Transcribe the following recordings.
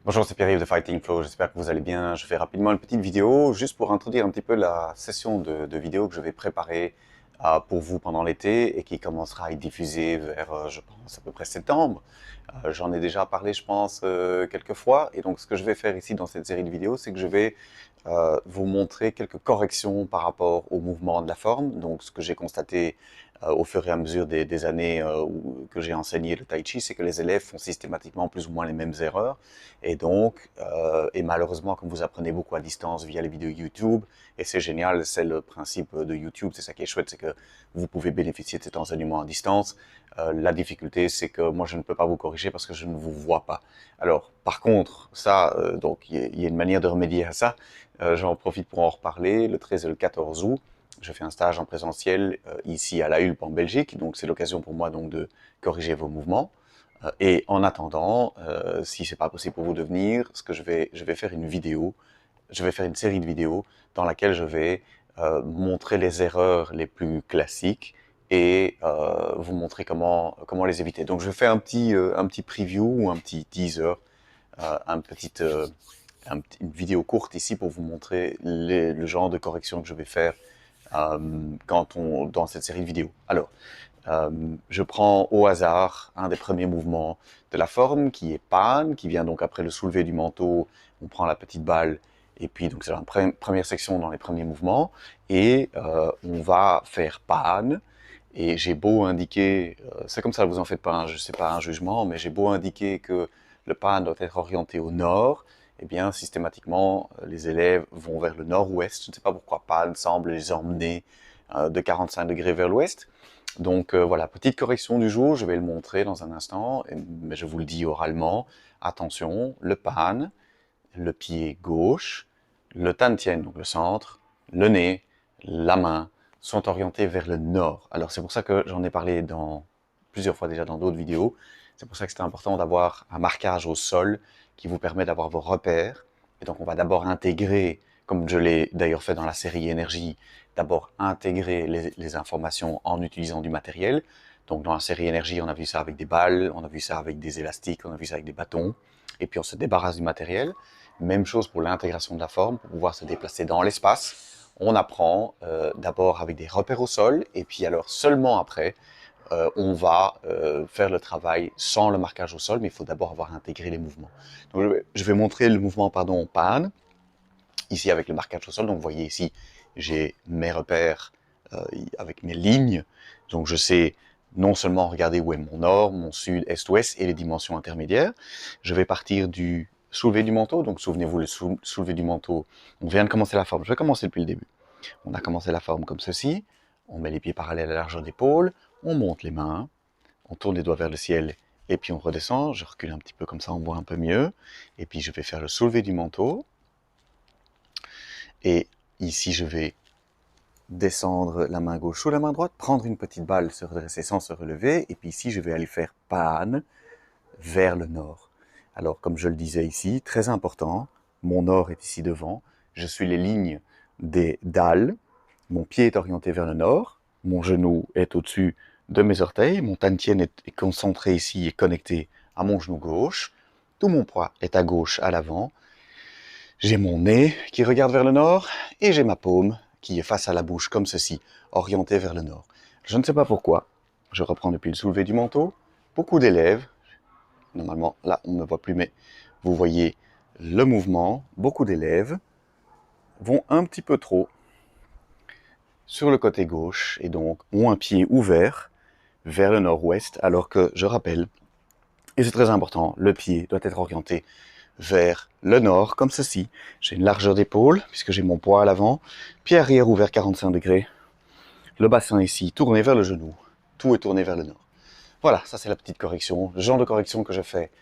Bonjour, c'est Pierre-Yves de Fighting Flow, j'espère que vous allez bien. Je fais rapidement une petite vidéo juste pour introduire un petit peu la session de vidéo que je vais préparer pour vous pendant l'été et qui commencera à être diffusée vers, je pense, à peu près septembre. J'en ai déjà parlé, je pense, quelques fois. Et donc, ce que je vais faire ici dans cette série de vidéos, c'est que je vais vous montrer quelques corrections par rapport au mouvement de la forme. Donc, ce que j'ai constaté au fur et à mesure des années que j'ai enseigné le Tai Chi, c'est que les élèves font systématiquement plus ou moins les mêmes erreurs. Et donc, et malheureusement, comme vous apprenez beaucoup à distance via les vidéos YouTube, et c'est génial, c'est le principe de YouTube, c'est ça qui est chouette, c'est que vous pouvez bénéficier de cet enseignement à distance. La difficulté, c'est que moi, je ne peux pas vous corriger parce que je ne vous vois pas. Alors, par contre, ça, donc, il y a une manière de remédier à ça. J'en profite pour en reparler. Le 13 et le 14 août, je fais un stage en présentiel ici à La Hulpe en Belgique, donc c'est l'occasion pour moi donc de corriger vos mouvements. Et en attendant, si c'est pas possible pour vous de venir, ce que je vais faire une vidéo, je vais faire une série de vidéos dans laquelle je vais montrer les erreurs les plus classiques et vous montrer comment les éviter. Donc je fais un petit preview ou un petit teaser, un petit, une vidéo courte ici pour vous montrer le genre de correction que je vais faire dans cette série de vidéos. Alors, je prends au hasard un des premiers mouvements de la forme qui est Pan, qui vient donc après le soulevé du manteau. On prend la petite balle et puis donc c'est la première section dans les premiers mouvements et on va faire Pan. Et j'ai beau indiquer, c'est comme ça, vous en faites pas, c'est pas un jugement, mais j'ai beau indiquer que le Pan doit être orienté au nord, eh bien systématiquement les élèves vont vers le nord-ouest. Je ne sais pas pourquoi Pan semble les emmener de 45 degrés vers l'ouest. Donc voilà, petite correction du jour, je vais le montrer dans un instant, mais je vous le dis oralement. Attention, le pan, le pied gauche, le tan tien, donc le centre, le nez, la main, sont orientés vers le nord. Alors c'est pour ça que j'en ai parlé plusieurs fois déjà dans d'autres vidéos. C'est pour ça que c'est important d'avoir un marquage au sol qui vous permet d'avoir vos repères. Et donc on va d'abord intégrer, comme je l'ai d'ailleurs fait dans la série énergie, d'abord intégrer les informations en utilisant du matériel. Donc dans la série énergie, on a vu ça avec des balles, on a vu ça avec des élastiques, on a vu ça avec des bâtons. Et puis on se débarrasse du matériel. Même chose pour l'intégration de la forme, pour pouvoir se déplacer dans l'espace. On apprend d'abord avec des repères au sol, et puis alors seulement après, on va faire le travail sans le marquage au sol, mais il faut d'abord avoir intégré les mouvements. Donc, je vais montrer le mouvement, pardon, pan, ici avec le marquage au sol. Donc vous voyez ici, j'ai mes repères avec mes lignes. Donc je sais non seulement regarder où est mon nord, mon sud, est, ouest et les dimensions intermédiaires. Je vais partir du soulevé du manteau. Donc souvenez-vous, le soulevé du manteau, on vient de commencer la forme. Je vais commencer depuis le début. On a commencé la forme comme ceci. On met les pieds parallèles à la largeur d'épaule. On monte les mains. On tourne les doigts vers le ciel. Et puis on redescend. Je recule un petit peu comme ça, on voit un peu mieux. Et puis je vais faire le soulevé du manteau. Et ici, je vais descendre la main gauche sous la main droite, prendre une petite balle, se redresser sans se relever, et puis ici, je vais aller faire pan vers le nord. Alors, comme je le disais ici, très important, mon nord est ici devant, je suis les lignes des dalles, mon pied est orienté vers le nord, mon genou est au-dessus de mes orteils, mon tantien est concentré ici et connecté à mon genou gauche, tout mon poids est à gauche à l'avant, j'ai mon nez qui regarde vers le nord et j'ai ma paume qui est face à la bouche comme ceci, orientée vers le nord. Je ne sais pas pourquoi. Je reprends depuis le soulevé du manteau. Beaucoup d'élèves, normalement là on ne me voit plus, mais vous voyez le mouvement. Beaucoup d'élèves vont un petit peu trop sur le côté gauche et donc ont un pied ouvert vers le nord-ouest, alors que, je rappelle, et c'est très important, le pied doit être orienté vers le nord, comme ceci. J'ai une largeur d'épaule, puisque j'ai mon poids à l'avant, pied arrière ouvert 45 degrés, le bassin ici tourné vers le genou, tout est tourné vers le nord. Voilà, ça c'est la petite correction, le genre de correction que je fais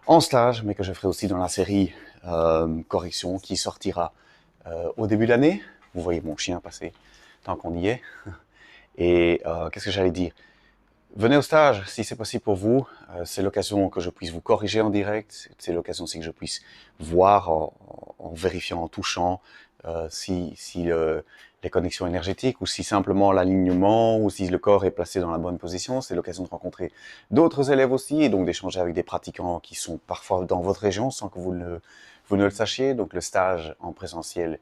en stage, mais que je ferai aussi dans la série correction qui sortira au début de l'année. Vous voyez mon chien passer tant qu'on y est. Et qu'est-ce que j'allais dire? Venez au stage si c'est possible pour vous. C'est l'occasion que je puisse vous corriger en direct. C'est l'occasion aussi que je puisse voir en vérifiant, en touchant les connexions énergétiques, ou si simplement l'alignement, ou si le corps est placé dans la bonne position. C'est l'occasion de rencontrer d'autres élèves aussi, et donc d'échanger avec des pratiquants qui sont parfois dans votre région sans que vous ne le sachiez. Donc le stage en présentiel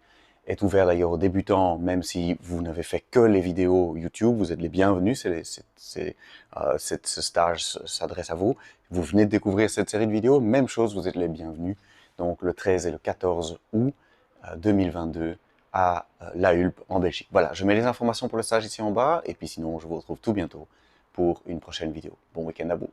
est ouvert d'ailleurs aux débutants, même si vous n'avez fait que les vidéos YouTube, vous êtes les bienvenus, ce stage s'adresse à vous. Vous venez de découvrir cette série de vidéos, même chose, vous êtes les bienvenus. Donc le 13 et le 14 août 2022 à La Hulpe en Belgique. Voilà, je mets les informations pour le stage ici en bas, et puis sinon je vous retrouve tout bientôt pour une prochaine vidéo. Bon week-end à vous.